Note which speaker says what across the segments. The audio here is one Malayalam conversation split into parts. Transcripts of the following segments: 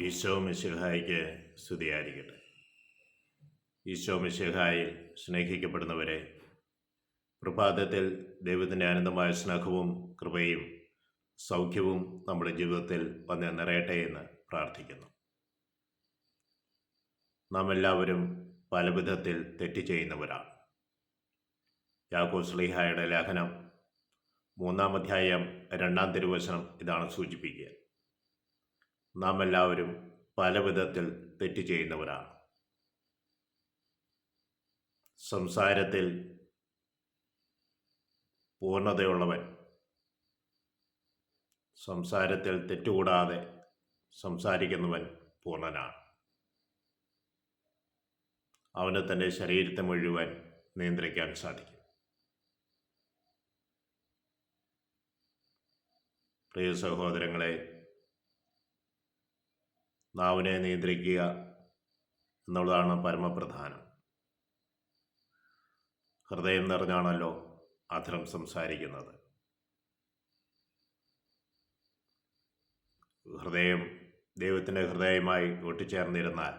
Speaker 1: ഈശോ മിശിഹായ്ക്ക് സ്തുതിയായിരിക്കട്ടെ. ഈശോ മിശിഹായിൽ സ്നേഹിക്കപ്പെടുന്നവരെ, പ്രഭാതത്തിൽ ദൈവത്തിൻ്റെ അനന്തമായ സ്നേഹവും കൃപയും സൗഖ്യവും നമ്മുടെ ജീവിതത്തിൽ വന്ന് നിറയട്ടെ എന്ന് പ്രാർത്ഥിക്കുന്നു. നാം എല്ലാവരും പല വിധത്തിൽ തെറ്റ് ചെയ്യുന്നവരാണ്. യാക്കോബ് ശ്ലീഹായുടെ ലേഖനം 3-ാം അധ്യായം 2-ാം തിരുവചനം ഇതാണ് സൂചിപ്പിക്കുക. നാം എല്ലാവരും പല വിധത്തിൽ തെറ്റ് ചെയ്യുന്നവരാണ്. സംസാരത്തിൽ പൂർണ്ണതയുള്ളവൻ, സംസാരത്തിൽ തെറ്റുകൂടാതെ സംസാരിക്കുന്നവൻ പൂർണ്ണനാണ്. അവന് തൻ്റെ ശരീരത്തെ മുഴുവൻ നിയന്ത്രിക്കാൻ സാധിക്കും. പ്രിയ സഹോദരങ്ങളെ, നാവിനെ നിയന്ത്രിക്കുക എന്നുള്ളതാണ് പരമപ്രധാനം. ഹൃദയം നിറഞ്ഞാണല്ലോ അധരം സംസാരിക്കുന്നത്. ഹൃദയം ദൈവത്തിൻ്റെ ഹൃദയമായി ഒട്ടിച്ചേർന്നിരുന്നാൽ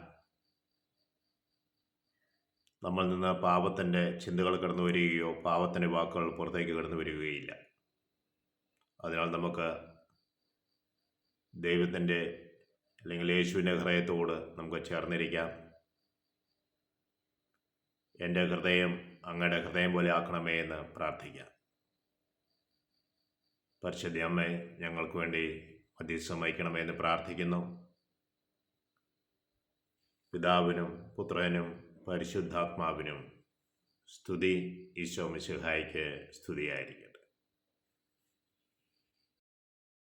Speaker 1: നമ്മൾ നിന്ന് പാപത്തിൻ്റെ ചിന്തകൾ കടന്നു വരികയോ പാപത്തിൻ്റെ വാക്കുകൾ പുറത്തേക്ക് കടന്നു വരികയില്ല. അതിനാൽ നമുക്ക് ദൈവത്തിൻ്റെ അല്ലെങ്കിൽ യേശുവിൻ്റെ ഹൃദയത്തോട് നമുക്ക് ചേർന്നിരിക്കാം. എൻ്റെ ഹൃദയം അങ്ങയുടെ ഹൃദയം പോലെ ആക്കണമേ എന്ന് പ്രാർത്ഥിക്കാം. പരിശുദ്ധ അമ്മേ, ഞങ്ങൾക്ക് വേണ്ടി മധ്യസ്ഥം വഹിക്കണമേ എന്ന് പ്രാർത്ഥിക്കുന്നു. പിതാവിനും പുത്രനും പരിശുദ്ധാത്മാവിനും സ്തുതി. ഈശോ മിശിഹായ്ക്ക് സ്തുതിയായിരിക്കും.